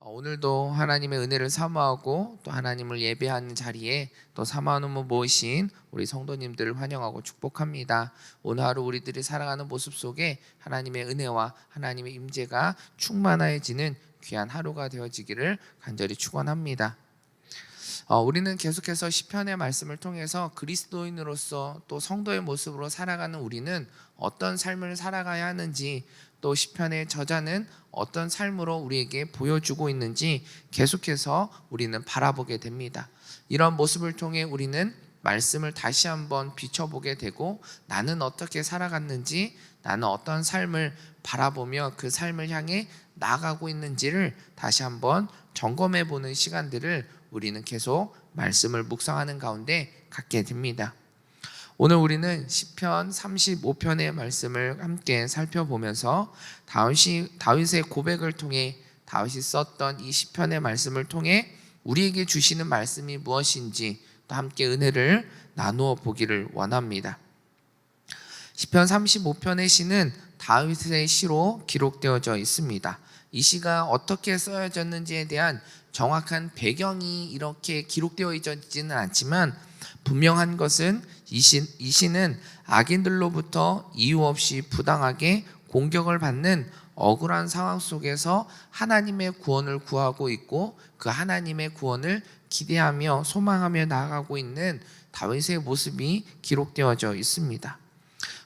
오늘도 하나님의 은혜를 사모하고 또 하나님을 예배하는 자리에 또 사모하는 모이신 우리 성도님들을 환영하고 축복합니다. 오늘 하루 우리들이 살아가는 모습 속에 하나님의 은혜와 하나님의 임재가 충만해지는 귀한 하루가 되어지기를 간절히 축원합니다. 우리는 계속해서 시편의 말씀을 통해서 그리스도인으로서 또 성도의 모습으로 살아가는 우리는 어떤 삶을 살아가야 하는지, 또 시편의 저자는 어떤 삶으로 우리에게 보여주고 있는지 계속해서 우리는 바라보게 됩니다. 이런 모습을 통해 우리는 말씀을 다시 한번 비춰보게 되고, 나는 어떻게 살아갔는지, 나는 어떤 삶을 바라보며 그 삶을 향해 나아가고 있는지를 다시 한번 점검해 보는 시간들을 우리는 계속 말씀을 묵상하는 가운데 갖게 됩니다. 오늘 우리는 시편 35편의 말씀을 함께 살펴보면서 다윗의 고백을 통해, 다윗이 썼던 이 시편의 말씀을 통해 우리에게 주시는 말씀이 무엇인지 또 함께 은혜를 나누어 보기를 원합니다. 시편 35편의 시는 다윗의 시로 기록되어져 있습니다. 이 시가 어떻게 쓰여졌는지에 대한 정확한 배경이 이렇게 기록되어 있지는 않지만, 분명한 것은 이 시는 악인들로부터 이유 없이 부당하게 공격을 받는 억울한 상황 속에서 하나님의 구원을 구하고 있고, 그 하나님의 구원을 기대하며 소망하며 나아가고 있는 다윗의 모습이 기록되어져 있습니다.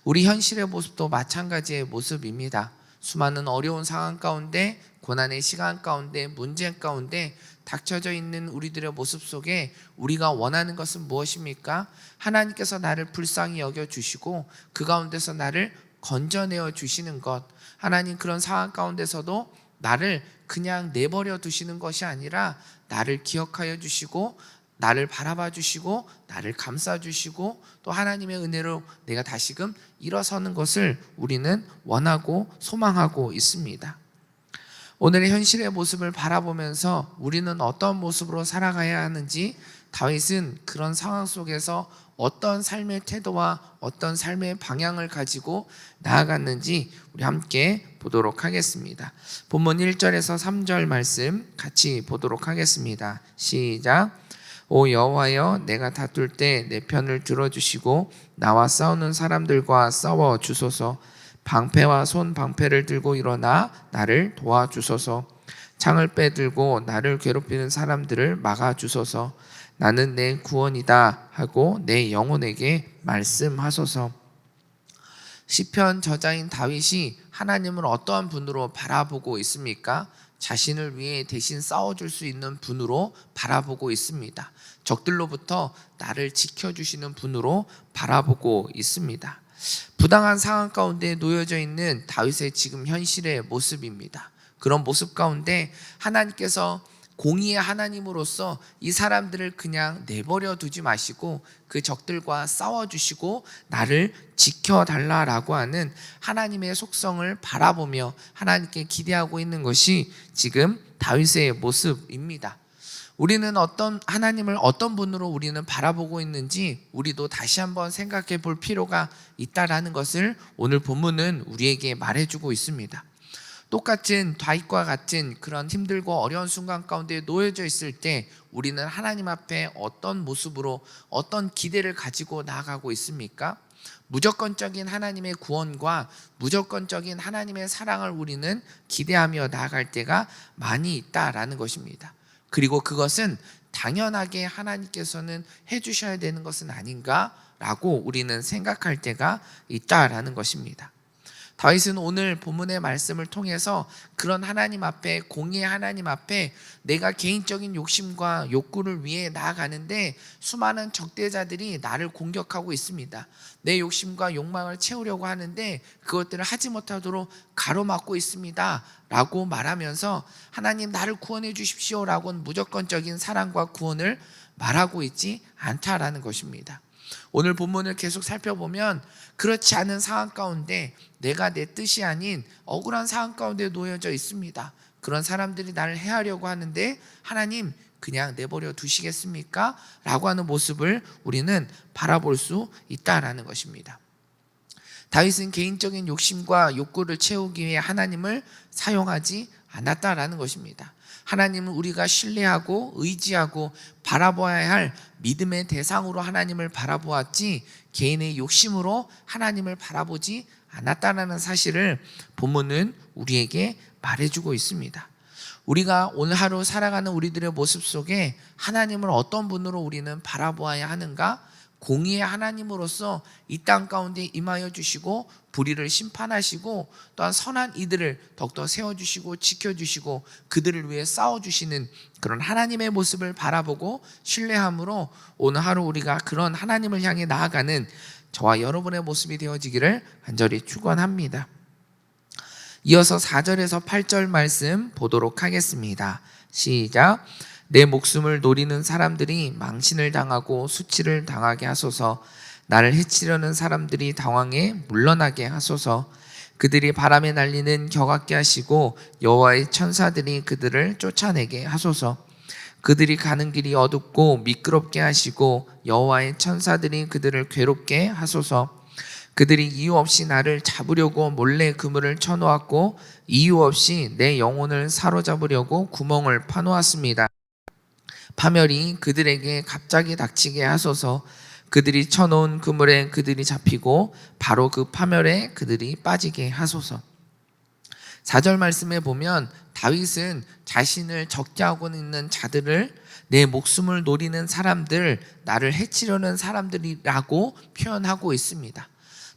우리 현실의 모습도 마찬가지의 모습입니다. 수많은 어려운 상황 가운데, 고난의 시간 가운데, 문제 가운데 닥쳐져 있는 우리들의 모습 속에 우리가 원하는 것은 무엇입니까? 하나님께서 나를 불쌍히 여겨주시고 그 가운데서 나를 건져내어 주시는 것, 하나님 그런 상황 가운데서도 나를 그냥 내버려 두시는 것이 아니라 나를 기억하여 주시고 나를 바라봐 주시고 나를 감싸 주시고 또 하나님의 은혜로 내가 다시금 일어서는 것을 우리는 원하고 소망하고 있습니다. 오늘의 현실의 모습을 바라보면서 우리는 어떤 모습으로 살아가야 하는지, 다윗은 그런 상황 속에서 어떤 삶의 태도와 어떤 삶의 방향을 가지고 나아갔는지 우리 함께 보도록 하겠습니다. 본문 1절에서 3절 말씀 같이 보도록 하겠습니다. 시작. 오 여호와여, 내가 다툴 때 내 편을 들어주시고 나와 싸우는 사람들과 싸워 주소서. 방패와 손방패를 들고 일어나 나를 도와주소서. 창을 빼들고 나를 괴롭히는 사람들을 막아주소서. 나는 내 구원이다 하고 내 영혼에게 말씀하소서. 시편 저자인 다윗이 하나님을 어떠한 분으로 바라보고 있습니까? 자신을 위해 대신 싸워줄 수 있는 분으로 바라보고 있습니다. 적들로부터 나를 지켜주시는 분으로 바라보고 있습니다. 부당한 상황 가운데 놓여져 있는 다윗의 지금 현실의 모습입니다. 그런 모습 가운데 하나님께서 공의의 하나님으로서 이 사람들을 그냥 내버려 두지 마시고 그 적들과 싸워주시고 나를 지켜달라라고 하는 하나님의 속성을 바라보며 하나님께 기대하고 있는 것이 지금 다윗의 모습입니다. 우리는 하나님을 어떤 분으로 우리는 바라보고 있는지 우리도 다시 한번 생각해 볼 필요가 있다라는 것을 오늘 본문은 우리에게 말해주고 있습니다. 똑같은 다윗과 같은 그런 힘들고 어려운 순간 가운데 놓여져 있을 때 우리는 하나님 앞에 어떤 모습으로 어떤 기대를 가지고 나아가고 있습니까? 무조건적인 하나님의 구원과 무조건적인 하나님의 사랑을 우리는 기대하며 나아갈 때가 많이 있다라는 것입니다. 그리고 그것은 당연하게 하나님께서는 해주셔야 되는 것은 아닌가라고 우리는 생각할 때가 있다라는 것입니다. 다윗은 오늘 본문의 말씀을 통해서 그런 하나님 앞에, 공의의 하나님 앞에 내가 개인적인 욕심과 욕구를 위해 나아가는데 수많은 적대자들이 나를 공격하고 있습니다. 내 욕심과 욕망을 채우려고 하는데 그것들을 하지 못하도록 가로막고 있습니다 라고 말하면서 하나님 나를 구원해 주십시오 라고는 무조건적인 사랑과 구원을 말하고 있지 않다라는 것입니다. 오늘 본문을 계속 살펴보면 그렇지 않은 상황 가운데 내가 내 뜻이 아닌 억울한 상황 가운데 놓여져 있습니다. 그런 사람들이 나를 해하려고 하는데 하나님 그냥 내버려 두시겠습니까? 라고 하는 모습을 우리는 바라볼 수 있다라는 것입니다. 다윗은 개인적인 욕심과 욕구를 채우기 위해 하나님을 사용하지 않았다라는 것입니다. 하나님은 우리가 신뢰하고 의지하고 바라보아야 할 믿음의 대상으로 하나님을 바라보았지 개인의 욕심으로 하나님을 바라보지 않았다라는 사실을 본문은 우리에게 말해주고 있습니다. 우리가 오늘 하루 살아가는 우리들의 모습 속에 하나님을 어떤 분으로 우리는 바라보아야 하는가? 공의의 하나님으로서 이 땅 가운데 임하여 주시고 불의를 심판하시고 또한 선한 이들을 더욱더 세워주시고 지켜주시고 그들을 위해 싸워주시는 그런 하나님의 모습을 바라보고 신뢰함으로 오늘 하루 우리가 그런 하나님을 향해 나아가는 저와 여러분의 모습이 되어지기를 간절히 축원합니다. 이어서 4절에서 8절 말씀 보도록 하겠습니다. 시작. 내 목숨을 노리는 사람들이 망신을 당하고 수치를 당하게 하소서. 나를 해치려는 사람들이 당황해 물러나게 하소서. 그들이 바람에 날리는 격악게 하시고 여호와의 천사들이 그들을 쫓아내게 하소서. 그들이 가는 길이 어둡고 미끄럽게 하시고 여호와의 천사들이 그들을 괴롭게 하소서. 그들이 이유 없이 나를 잡으려고 몰래 그물을 쳐놓았고 이유 없이 내 영혼을 사로잡으려고 구멍을 파놓았습니다. 파멸이 그들에게 갑자기 닥치게 하소서. 그들이 쳐놓은 그물에 그들이 잡히고 바로 그 파멸에 그들이 빠지게 하소서. 4절 말씀에 보면 다윗은 자신을 적대하고 있는 자들을 내 목숨을 노리는 사람들, 나를 해치려는 사람들이라고 표현하고 있습니다.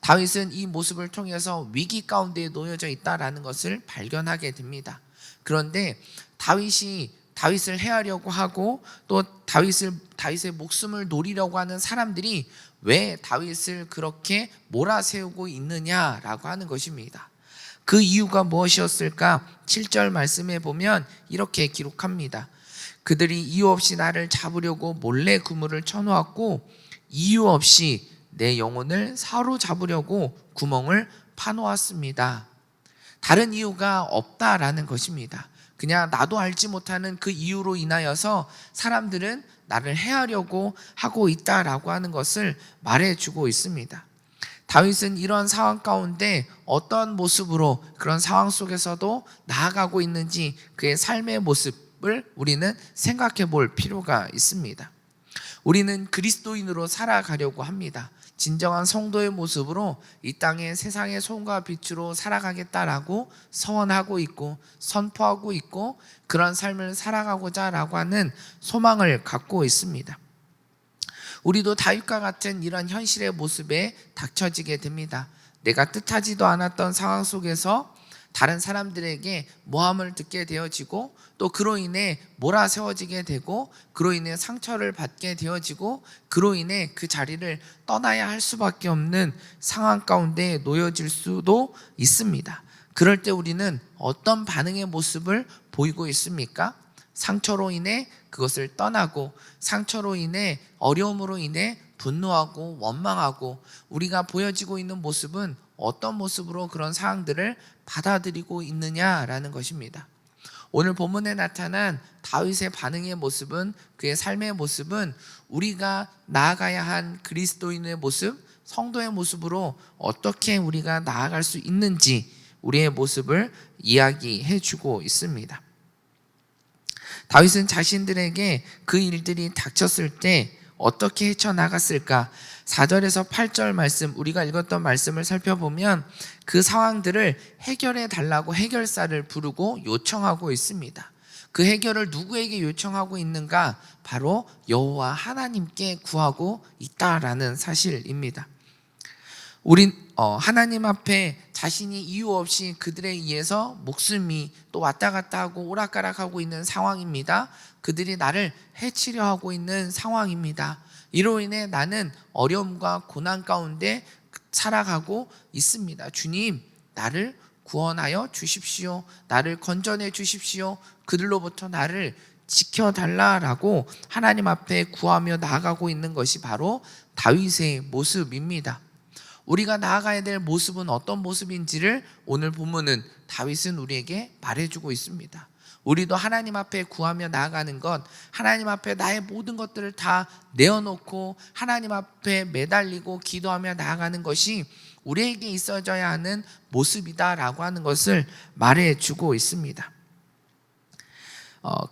다윗은 이 모습을 통해서 위기 가운데 놓여져 있다라는 것을 발견하게 됩니다. 그런데 다윗을 해하려고 하고 또 다윗의 목숨을 노리려고 하는 사람들이 왜 다윗을 그렇게 몰아세우고 있느냐라고 하는 것입니다. 그 이유가 무엇이었을까? 7절 말씀에 보면 이렇게 기록합니다. 그들이 이유 없이 나를 잡으려고 몰래 그물을 쳐놓았고 이유 없이 내 영혼을 사로잡으려고 구멍을 파놓았습니다. 다른 이유가 없다라는 것입니다. 그냥 나도 알지 못하는 그 이유로 인하여서 사람들은 나를 해하려고 하고 있다라고 하는 것을 말해주고 있습니다. 다윗은 이런 상황 가운데 어떤 모습으로 그런 상황 속에서도 나아가고 있는지 그의 삶의 모습을 우리는 생각해 볼 필요가 있습니다. 우리는 그리스도인으로 살아가려고 합니다. 진정한 성도의 모습으로 이 땅의 세상의 소금과 빛으로 살아가겠다라고 서원하고 있고 선포하고 있고 그런 삶을 살아가고자 라고 하는 소망을 갖고 있습니다. 우리도 다윗과 같은 이런 현실의 모습에 닥쳐지게 됩니다. 내가 뜻하지도 않았던 상황 속에서 다른 사람들에게 모함을 듣게 되어지고 또 그로 인해 몰아세워지게 되고 그로 인해 상처를 받게 되어지고 그로 인해 그 자리를 떠나야 할 수밖에 없는 상황 가운데 놓여질 수도 있습니다. 그럴 때 우리는 어떤 반응의 모습을 보이고 있습니까? 상처로 인해 그것을 떠나고 상처로 인해 어려움으로 인해 분노하고 원망하고 우리가 보여지고 있는 모습은 어떤 모습으로 그런 상황들을 받아들이고 있느냐라는 것입니다. 오늘 본문에 나타난 다윗의 반응의 모습은 그의 삶의 모습은 우리가 나아가야 한 그리스도인의 모습, 성도의 모습으로 어떻게 우리가 나아갈 수 있는지 우리의 모습을 이야기해 주고 있습니다. 다윗은 자신들에게 그 일들이 닥쳤을 때 어떻게 헤쳐나갔을까? 4절에서 8절 말씀, 우리가 읽었던 말씀을 살펴보면 그 상황들을 해결해 달라고 해결사를 부르고 요청하고 있습니다. 그 해결을 누구에게 요청하고 있는가? 바로 여호와 하나님께 구하고 있다라는 사실입니다. 우린 하나님 앞에 자신이 이유 없이 그들에 의해서 목숨이 또 왔다 갔다 하고 오락가락하고 있는 상황입니다. 그들이 나를 해치려 하고 있는 상황입니다. 이로 인해 나는 어려움과 고난 가운데 살아가고 있습니다. 주님, 나를 구원하여 주십시오. 나를 건져내 주십시오. 그들로부터 나를 지켜달라라고 하나님 앞에 구하며 나아가고 있는 것이 바로 다윗의 모습입니다. 우리가 나아가야 될 모습은 어떤 모습인지를 오늘 본문은 다윗은 우리에게 말해주고 있습니다. 우리도 하나님 앞에 구하며 나아가는 것, 하나님 앞에 나의 모든 것들을 다 내어놓고 하나님 앞에 매달리고 기도하며 나아가는 것이 우리에게 있어져야 하는 모습이다라고 하는 것을 말해주고 있습니다.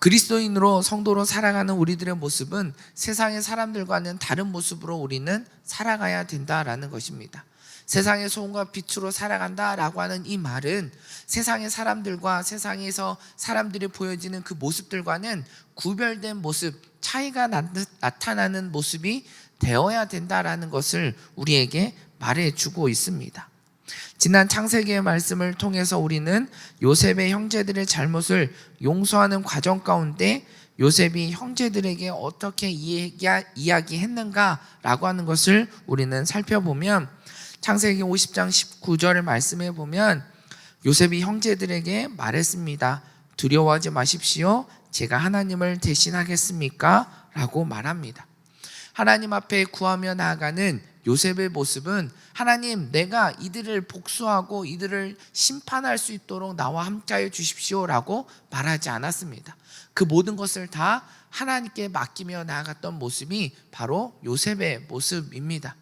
그리스도인으로 성도로 살아가는 우리들의 모습은 세상의 사람들과는 다른 모습으로 우리는 살아가야 된다라는 것입니다. 세상의 소금과 빛으로 살아간다라고 하는 이 말은 세상의 사람들과 세상에서 사람들이 보여지는 그 모습들과는 구별된 모습, 차이가 나타나는 모습이 되어야 된다라는 것을 우리에게 말해주고 있습니다. 지난 창세기의 말씀을 통해서 우리는 요셉의 형제들의 잘못을 용서하는 과정 가운데 요셉이 형제들에게 어떻게 이야기했는가라고 하는 것을 우리는 살펴보면 창세기 50장 19절을 말씀해 보면 요셉이 형제들에게 말했습니다. 두려워하지 마십시오. 제가 하나님을 대신하겠습니까? 라고 말합니다. 하나님 앞에 구하며 나아가는 요셉의 모습은 하나님, 내가 이들을 복수하고 이들을 심판할 수 있도록 나와 함께하여 주십시오 라고 말하지 않았습니다. 그 모든 것을 다 하나님께 맡기며 나아갔던 모습이 바로 요셉의 모습입니다.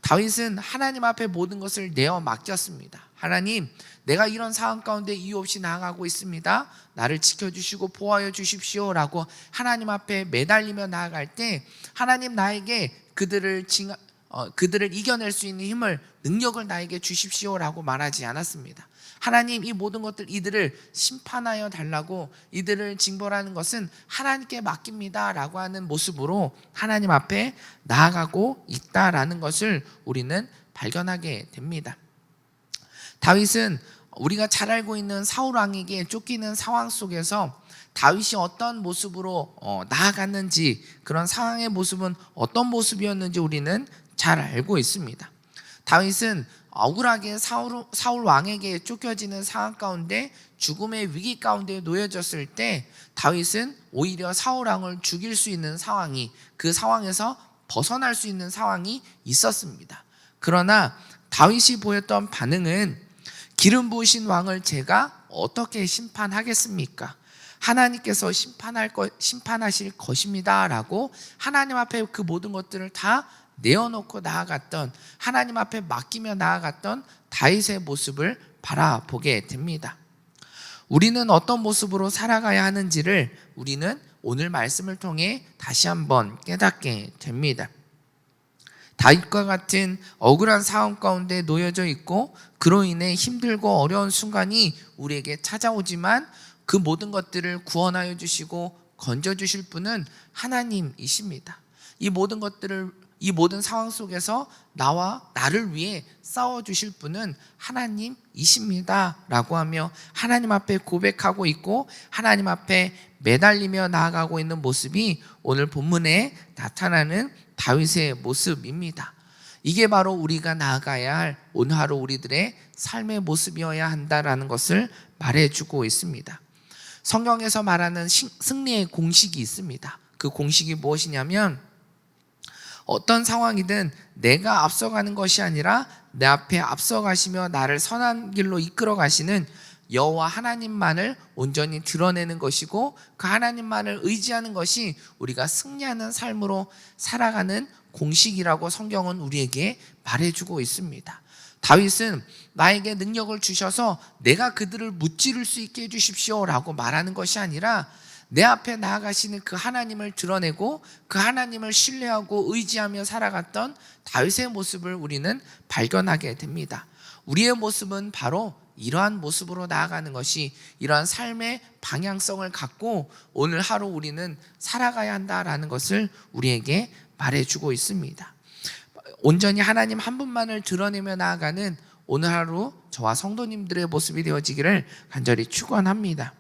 다윗은 하나님 앞에 모든 것을 내어 맡겼습니다. 하나님, 내가 이런 상황 가운데 이유 없이 나아가고 있습니다. 나를 지켜주시고 보호하여 주십시오 라고 하나님 앞에 매달리며 나아갈 때 하나님, 나에게 그들을 이겨낼 수 있는 힘을, 능력을 나에게 주십시오 라고 말하지 않았습니다. 하나님, 이 모든 것들 이들을 심판하여 달라고, 이들을 징벌하는 것은 하나님께 맡깁니다 라고 하는 모습으로 하나님 앞에 나아가고 있다라는 것을 우리는 발견하게 됩니다. 다윗은 우리가 잘 알고 있는 사울 왕에게 쫓기는 상황 속에서 다윗이 어떤 모습으로 나아갔는지, 그런 상황의 모습은 어떤 모습이었는지 우리는 잘 알고 있습니다. 다윗은 억울하게 사울 왕에게 쫓겨지는 상황 가운데 죽음의 위기 가운데 놓여졌을 때 다윗은 오히려 사울 왕을 죽일 수 있는 상황이, 그 상황에서 벗어날 수 있는 상황이 있었습니다. 그러나 다윗이 보였던 반응은 기름 부으신 왕을 제가 어떻게 심판하겠습니까? 하나님께서 심판하실 것입니다 라고 하나님 앞에 그 모든 것들을 다 내어놓고 나아갔던, 하나님 앞에 맡기며 나아갔던 다윗의 모습을 바라보게 됩니다. 우리는 어떤 모습으로 살아가야 하는지를 우리는 오늘 말씀을 통해 다시 한번 깨닫게 됩니다. 다윗과 같은 억울한 상황 가운데 놓여져 있고 그로 인해 힘들고 어려운 순간이 우리에게 찾아오지만 그 모든 것들을 구원하여 주시고 건져주실 분은 하나님이십니다. 이 모든 상황 속에서 나를 위해 싸워주실 분은 하나님이십니다 라고 하며 하나님 앞에 고백하고 있고 하나님 앞에 매달리며 나아가고 있는 모습이 오늘 본문에 나타나는 다윗의 모습입니다. 이게 바로 우리가 나아가야 할 오늘 하루 우리들의 삶의 모습이어야 한다라는 것을 말해주고 있습니다. 성경에서 말하는 승리의 공식이 있습니다. 그 공식이 무엇이냐면 어떤 상황이든 내가 앞서가는 것이 아니라 내 앞에 앞서가시며 나를 선한 길로 이끌어 가시는 여호와 하나님만을 온전히 드러내는 것이고 그 하나님만을 의지하는 것이 우리가 승리하는 삶으로 살아가는 공식이라고 성경은 우리에게 말해주고 있습니다. 다윗은 나에게 능력을 주셔서 내가 그들을 무찌를 수 있게 해주십시오 라고 말하는 것이 아니라 내 앞에 나아가시는 그 하나님을 드러내고 그 하나님을 신뢰하고 의지하며 살아갔던 다윗의 모습을 우리는 발견하게 됩니다. 우리의 모습은 바로 이러한 모습으로 나아가는 것이, 이러한 삶의 방향성을 갖고 오늘 하루 우리는 살아가야 한다라는 것을 우리에게 말해주고 있습니다. 온전히 하나님 한 분만을 드러내며 나아가는 오늘 하루 저와 성도님들의 모습이 되어지기를 간절히 축원합니다.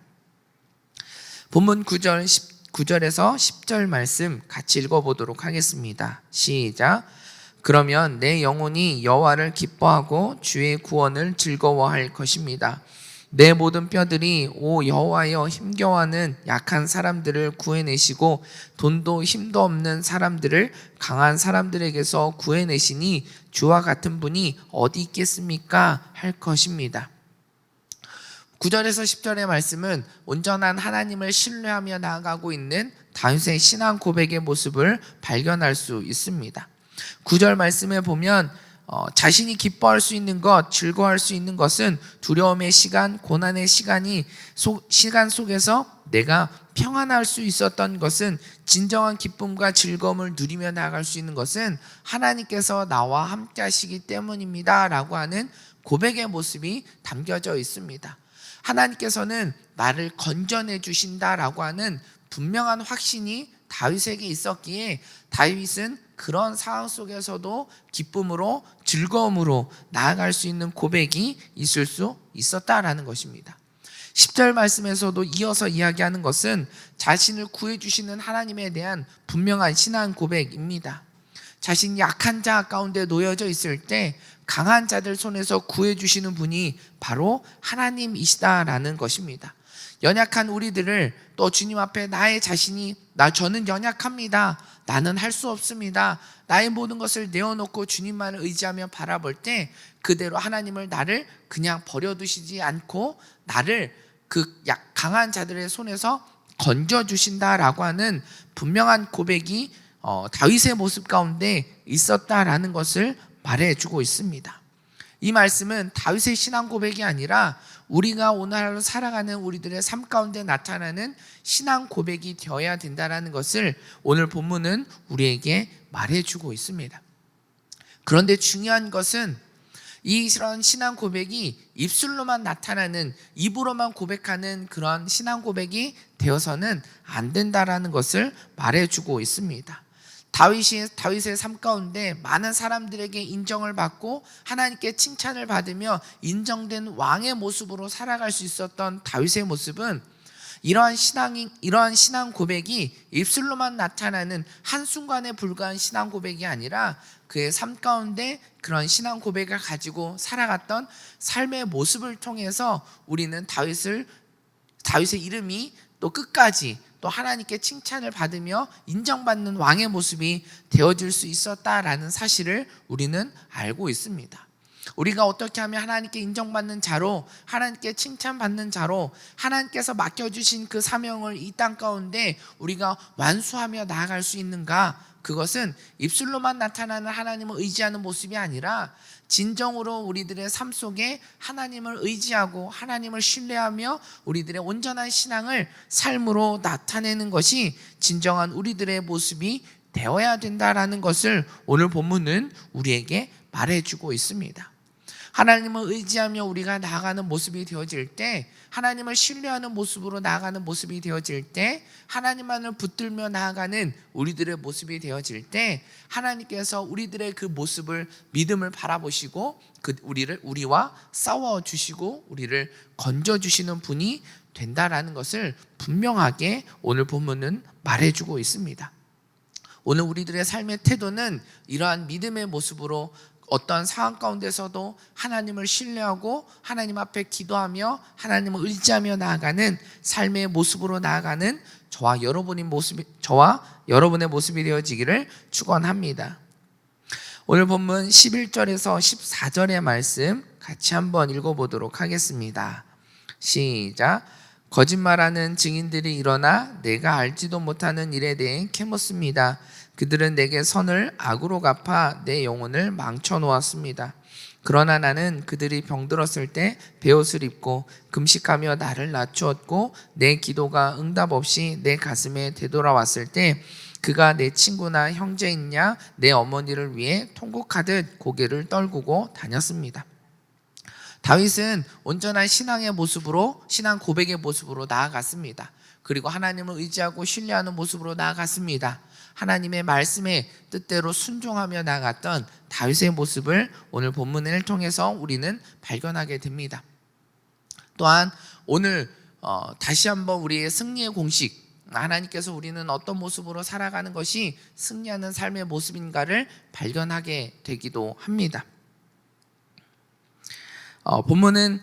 본문 9절에서 10절 말씀 같이 읽어보도록 하겠습니다. 시작. 그러면 내 영혼이 여호와를 기뻐하고 주의 구원을 즐거워할 것입니다. 내 모든 뼈들이 오 여호와여 힘겨워하는 약한 사람들을 구해내시고 돈도 힘도 없는 사람들을 강한 사람들에게서 구해내시니 주와 같은 분이 어디 있겠습니까? 할 것입니다. 9절에서 10절의 말씀은 온전한 하나님을 신뢰하며 나아가고 있는 다윗의 신앙 고백의 모습을 발견할 수 있습니다. 9절 말씀에 보면 자신이 기뻐할 수 있는 것, 즐거워할 수 있는 것은 두려움의 시간, 고난의 시간 속에서 내가 평안할 수 있었던 것은, 진정한 기쁨과 즐거움을 누리며 나아갈 수 있는 것은 하나님께서 나와 함께 하시기 때문입니다 라고 하는 고백의 모습이 담겨져 있습니다. 하나님께서는 나를 건져내 주신다라고 하는 분명한 확신이 다윗에게 있었기에 다윗은 그런 상황 속에서도 기쁨으로, 즐거움으로 나아갈 수 있는 고백이 있을 수 있었다라는 것입니다. 10절 말씀에서도 이어서 이야기하는 것은 자신을 구해주시는 하나님에 대한 분명한 신앙 고백입니다. 자신이 약한 자 가운데 놓여져 있을 때 강한 자들 손에서 구해주시는 분이 바로 하나님이시다라는 것입니다. 연약한 우리들을 또 주님 앞에 저는 연약합니다, 나는 할 수 없습니다, 나의 모든 것을 내어놓고 주님만을 의지하며 바라볼 때 그대로 하나님을 나를 그냥 버려두시지 않고 나를 그 강한 자들의 손에서 건져주신다라고 하는 분명한 고백이 다윗의 모습 가운데 있었다라는 것을 말해주고 있습니다. 이 말씀은 다윗의 신앙 고백이 아니라 우리가 오늘 하루 살아가는 우리들의 삶 가운데 나타나는 신앙 고백이 되어야 된다는 것을 오늘 본문은 우리에게 말해주고 있습니다. 그런데 중요한 것은 이런 신앙 고백이 입술로만 나타나는, 입으로만 고백하는 그런 신앙 고백이 되어서는 안 된다라는 것을 말해주고 있습니다. 다윗의 삶 가운데 많은 사람들에게 인정을 받고 하나님께 칭찬을 받으며 인정된 왕의 모습으로 살아갈 수 있었던 다윗의 모습은 이러한 신앙 고백이 입술로만 나타나는 한순간에 불과한 신앙 고백이 아니라 그의 삶 가운데 그런 신앙 고백을 가지고 살아갔던 삶의 모습을 통해서 우리는 다윗의 이름이 또 끝까지 또 하나님께 칭찬을 받으며 인정받는 왕의 모습이 되어줄 수 있었다라는 사실을 우리는 알고 있습니다. 우리가 어떻게 하면 하나님께 인정받는 자로, 하나님께 칭찬받는 자로 하나님께서 맡겨주신 그 사명을 이 땅 가운데 우리가 완수하며 나아갈 수 있는가? 그것은 입술로만 나타나는 하나님을 의지하는 모습이 아니라 진정으로 우리들의 삶 속에 하나님을 의지하고 하나님을 신뢰하며 우리들의 온전한 신앙을 삶으로 나타내는 것이 진정한 우리들의 모습이 되어야 된다라는 것을 오늘 본문은 우리에게 말해주고 있습니다. 하나님을 의지하며 우리가 나아가는 모습이 되어질 때, 하나님을 신뢰하는 모습으로 나아가는 모습이 되어질 때, 하나님만을 붙들며 나아가는 우리들의 모습이 되어질 때 하나님께서 우리들의 그 모습을, 믿음을 바라보시고 우리와 싸워주시고 우리를 건져주시는 분이 된다라는 것을 분명하게 오늘 본문은 말해주고 있습니다. 오늘 우리들의 삶의 태도는 이러한 믿음의 모습으로 어떤 상황 가운데서도 하나님을 신뢰하고 하나님 앞에 기도하며 하나님을 의지하며 나아가는 삶의 모습으로 나아가는 저와 여러분의 모습이 되어지기를 축원합니다. 오늘 본문 11절에서 14절의 말씀 같이 한번 읽어보도록 하겠습니다. 시작. 거짓말하는 증인들이 일어나 내가 알지도 못하는 일에 대해 캐묻습니다. 그들은 내게 선을 악으로 갚아 내 영혼을 망쳐놓았습니다. 그러나 나는 그들이 병들었을 때 베옷을 입고 금식하며 나를 낮추었고 내 기도가 응답 없이 내 가슴에 되돌아왔을 때 그가 내 친구나 형제이냐 내 어머니를 위해 통곡하듯 고개를 떨구고 다녔습니다. 다윗은 온전한 신앙의 모습으로, 신앙 고백의 모습으로 나아갔습니다. 그리고 하나님을 의지하고 신뢰하는 모습으로 나아갔습니다. 하나님의 말씀에 뜻대로 순종하며 나아갔던 다윗의 모습을 오늘 본문을 통해서 우리는 발견하게 됩니다. 또한 오늘 다시 한번 우리의 승리의 공식, 하나님께서 우리는 어떤 모습으로 살아가는 것이 승리하는 삶의 모습인가를 발견하게 되기도 합니다. 본문은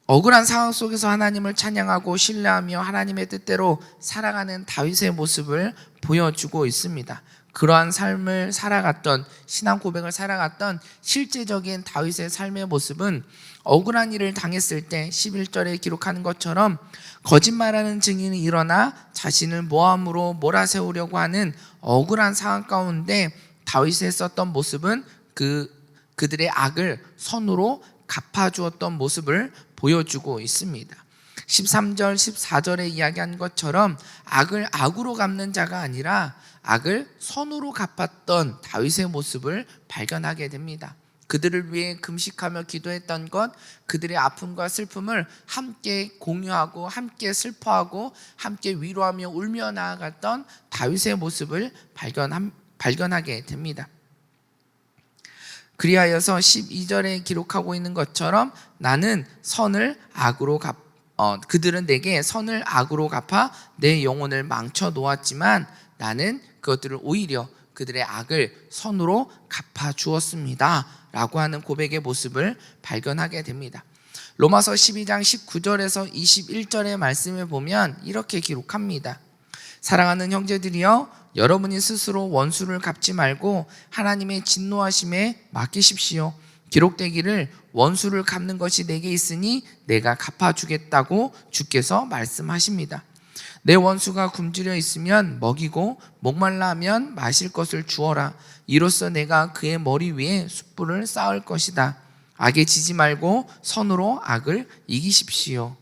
억울한 상황 속에서 하나님을 찬양하고 신뢰하며 하나님의 뜻대로 살아가는 다윗의 모습을 보여주고 있습니다. 그러한 삶을 살아갔던, 신앙 고백을 살아갔던 실제적인 다윗의 삶의 모습은 억울한 일을 당했을 때 11절에 기록하는 것처럼 거짓말하는 증인이 일어나 자신을 모함으로 몰아세우려고 하는 억울한 상황 가운데 다윗이 했었던 모습은 그 그들의 악을 선으로 갚아주었던 모습을 보여주고 있습니다. 13절, 14절에 이야기한 것처럼 악을 악으로 갚는 자가 아니라 악을 선으로 갚았던 다윗의 모습을 발견하게 됩니다. 그들을 위해 금식하며 기도했던 것, 그들의 아픔과 슬픔을 함께 공유하고 함께 슬퍼하고 함께 위로하며 울며 나아갔던 다윗의 모습을 발견하게 됩니다. 그리하여서 12절에 기록하고 있는 것처럼 나는 그들은 내게 선을 악으로 갚아 내 영혼을 망쳐 놓았지만 나는 그것들을 오히려 그들의 악을 선으로 갚아 주었습니다 라고 하는 고백의 모습을 발견하게 됩니다. 로마서 12장 19절에서 21절의 말씀을 보면 이렇게 기록합니다. 사랑하는 형제들이여, 여러분이 스스로 원수를 갚지 말고 하나님의 진노하심에 맡기십시오. 기록되기를 원수를 갚는 것이 내게 있으니 내가 갚아주겠다고 주께서 말씀하십니다. 내 원수가 굶주려 있으면 먹이고 목말라 하면 마실 것을 주어라. 이로써 내가 그의 머리 위에 숯불을 쌓을 것이다. 악에 지지 말고 선으로 악을 이기십시오.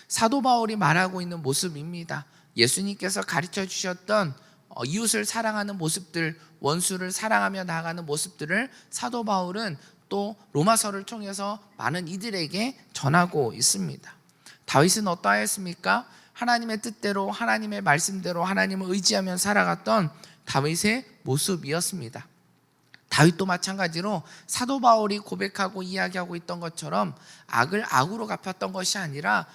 사도 바울이 말하고 있는 모습입니다. 예수님께서 가르쳐 주셨던 이웃을 사랑하는 모습들, 원수를 사랑하며 나아가는 모습들을 사도 바울은 또 로마서를 통해서 많은 이들에게 전하고 있습니다. 다윗은 어떠하였습니까? 하나님의 뜻대로, 하나님의 말씀대로 하나님을 의지하며 살아갔던 다윗의 모습이었습니다. 다윗도 마찬가지로 사도 바울이 고백하고 이야기하고 있던 것처럼 악을 악으로 갚았던 것이 아니라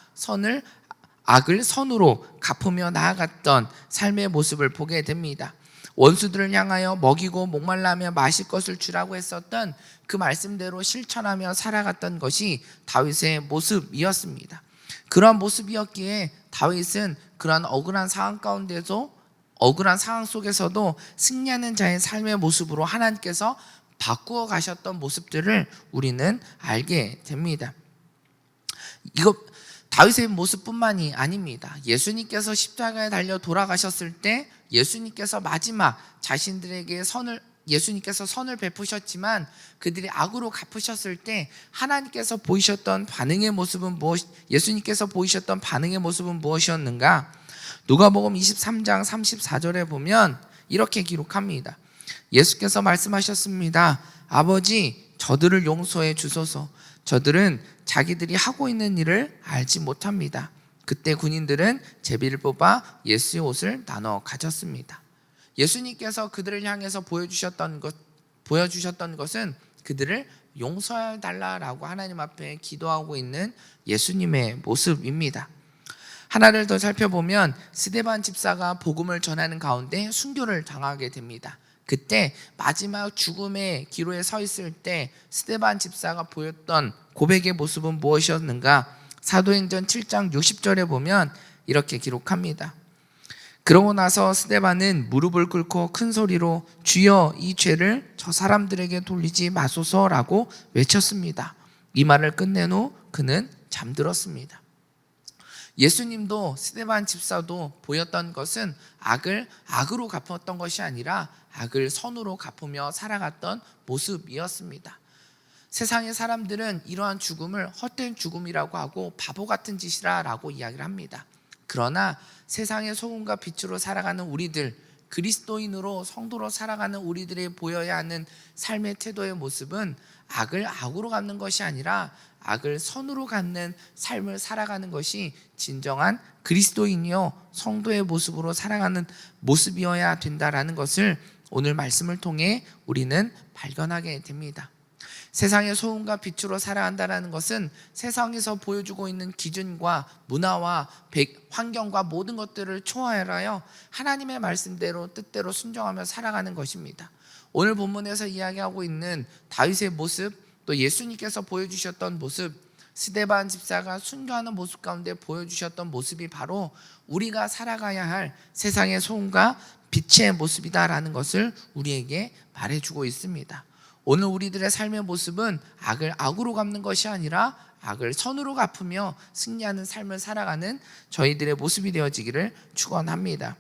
악을 선으로 갚으며 나아갔던 삶의 모습을 보게 됩니다. 원수들을 향하여 먹이고 목말라하며 마실 것을 주라고 했었던 그 말씀대로 실천하며 살아갔던 것이 다윗의 모습이었습니다. 그러한 모습이었기에 다윗은 그러한 억울한 상황 속에서도 승리하는 자의 삶의 모습으로 하나님께서 바꾸어 가셨던 모습들을 우리는 알게 됩니다. 다윗의 모습뿐만이 아닙니다. 예수님께서 십자가에 달려 돌아가셨을 때 예수님께서 마지막 예수님께서 선을 베푸셨지만 그들이 악으로 갚으셨을 때 예수님께서 보이셨던 반응의 모습은 무엇이었는가? 누가복음 23장 34절에 보면 이렇게 기록합니다. 예수께서 말씀하셨습니다. 아버지, 저들을 용서해 주소서. 저들은 자기들이 하고 있는 일을 알지 못합니다. 그때 군인들은 제비를 뽑아 예수의 옷을 나눠 가졌습니다. 예수님께서 그들을 향해서 보여주셨던 것은 그들을 용서해 달라라고 하나님 앞에 기도하고 있는 예수님의 모습입니다. 하나를 더 살펴보면 스데반 집사가 복음을 전하는 가운데 순교를 당하게 됩니다. 그때 마지막 죽음의 기로에 서 있을 때 스데반 집사가 보였던 고백의 모습은 무엇이었는가? 사도행전 7장 60절에 보면 이렇게 기록합니다. 그러고 나서 스데반은 무릎을 꿇고 큰 소리로 주여, 이 죄를 저 사람들에게 돌리지 마소서라고 외쳤습니다. 이 말을 끝낸 후 그는 잠들었습니다. 예수님도 스데반 집사도 보였던 것은 악을 악으로 갚았던 것이 아니라 악을 선으로 갚으며 살아갔던 모습이었습니다. 세상의 사람들은 이러한 죽음을 헛된 죽음이라고 하고 바보 같은 짓이라고 이야기를 합니다. 그러나 세상의 소금과 빛으로 살아가는 우리들, 그리스도인으로 성도로 살아가는 우리들이 보여야 하는 삶의 태도의 모습은 악을 악으로 갚는 것이 아니라 악을 선으로 갚는 삶을 살아가는 것이 진정한 그리스도인이요 성도의 모습으로 살아가는 모습이어야 된다라는 것을 오늘 말씀을 통해 우리는 발견하게 됩니다. 세상의 소금과 빛으로 살아간다는 것은 세상에서 보여주고 있는 기준과 문화와 환경과 모든 것들을 초월하여 하나님의 말씀대로 뜻대로 순종하며 살아가는 것입니다. 오늘 본문에서 이야기하고 있는 다윗의 모습, 또 예수님께서 보여주셨던 모습, 스데반 집사가 순교하는 모습 가운데 보여주셨던 모습이 바로 우리가 살아가야 할 세상의 소금과 빛의 모습이다라는 것을 우리에게 말해주고 있습니다. 오늘 우리들의 삶의 모습은 악을 악으로 갚는 것이 아니라 악을 선으로 갚으며 승리하는 삶을 살아가는 저희들의 모습이 되어지기를 축원합니다.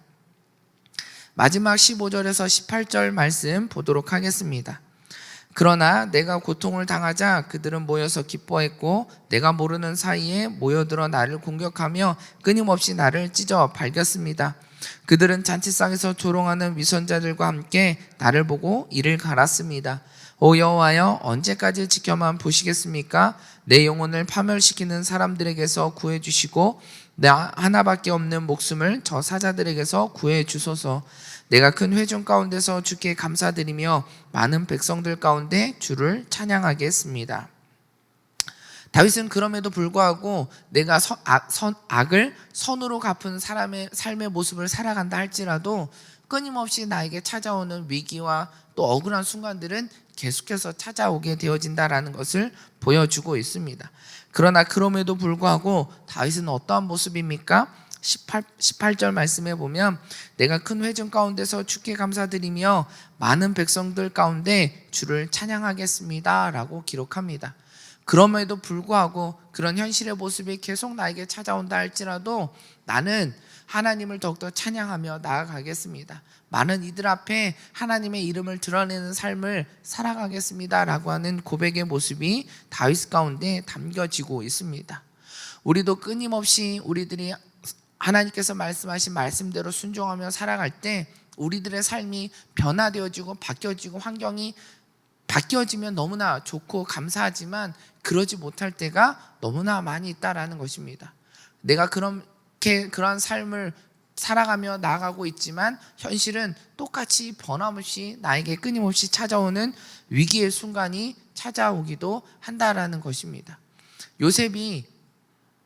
마지막 15절에서 18절 말씀 보도록 하겠습니다. 그러나 내가 고통을 당하자 그들은 모여서 기뻐했고 내가 모르는 사이에 모여들어 나를 공격하며 끊임없이 나를 찢어 발겼습니다. 그들은 잔치상에서 조롱하는 위선자들과 함께 나를 보고 이를 갈았습니다. 오 여호와여, 언제까지 지켜만 보시겠습니까? 내 영혼을 파멸시키는 사람들에게서 구해주시고 나 하나밖에 없는 목숨을 저 사자들에게서 구해주소서. 내가 큰 회중 가운데서 주께 감사드리며 많은 백성들 가운데 주를 찬양하겠습니다. 다윗은 그럼에도 불구하고 내가 악을 선으로 갚은 사람의 삶의 모습을 살아간다 할지라도 끊임없이 나에게 찾아오는 위기와 또 억울한 순간들은 계속해서 찾아오게 되어진다라는 것을 보여주고 있습니다. 그러나 그럼에도 불구하고 다윗은 어떠한 모습입니까? 18절 말씀에 보면 내가 큰 회중 가운데서 주께 감사드리며 많은 백성들 가운데 주를 찬양하겠습니다 라고 기록합니다. 그럼에도 불구하고 그런 현실의 모습이 계속 나에게 찾아온다 할지라도 나는 하나님을 더욱더 찬양하며 나아가겠습니다. 많은 이들 앞에 하나님의 이름을 드러내는 삶을 살아가겠습니다 라고 하는 고백의 모습이 다윗 가운데 담겨지고 있습니다. 우리도 끊임없이 우리들이 하나님께서 말씀하신 말씀대로 순종하며 살아갈 때 우리들의 삶이 변화되어지고 바뀌어지고 환경이 바뀌어지면 너무나 좋고 감사하지만 그러지 못할 때가 너무나 많이 있다라는 것입니다. 내가 그런 삶을 살아가며 나아가고 있지만 현실은 똑같이 변함없이 나에게 끊임없이 찾아오는 위기의 순간이 찾아오기도 한다라는 것입니다. 요셉이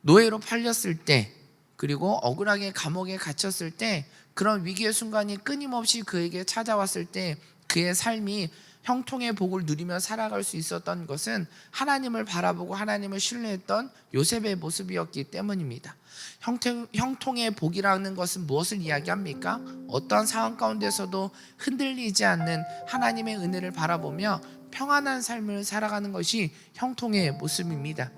노예로 팔렸을 때 그리고 억울하게 감옥에 갇혔을 때 그런 위기의 순간이 끊임없이 그에게 찾아왔을 때 그의 삶이 형통의 복을 누리며 살아갈 수 있었던 것은 하나님을 바라보고 하나님을 신뢰했던 요셉의 모습이었기 때문입니다. 형통의 복이라는 것은 무엇을 이야기합니까? 어떠한 상황 가운데서도 흔들리지 않는 하나님의 은혜를 바라보며 평안한 삶을 살아가는 것이 형통의 모습입니다.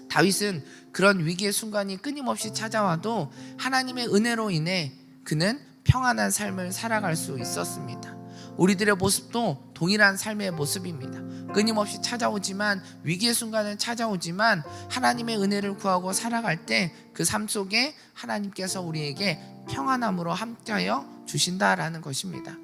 다윗은 그런 위기의 순간이 끊임없이 찾아와도 하나님의 은혜로 인해 그는 평안한 삶을 살아갈 수 있었습니다. 우리들의 모습도 동일한 삶의 모습입니다. 끊임없이 찾아오지만 위기의 순간은 찾아오지만 하나님의 은혜를 구하고 살아갈 때 그 삶 속에 하나님께서 우리에게 평안함으로 함께하여 주신다라는 것입니다.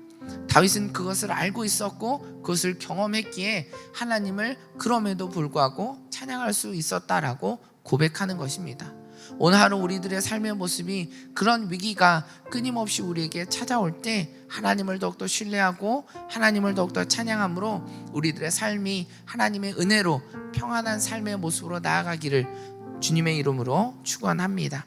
다윗은 그것을 알고 있었고 그것을 경험했기에 하나님을 그럼에도 불구하고 찬양할 수 있었다라고 고백하는 것입니다. 오늘 하루 우리들의 삶의 모습이 그런 위기가 끊임없이 우리에게 찾아올 때 하나님을 더욱더 신뢰하고 하나님을 더욱더 찬양함으로 우리들의 삶이 하나님의 은혜로 평안한 삶의 모습으로 나아가기를 주님의 이름으로 축원합니다.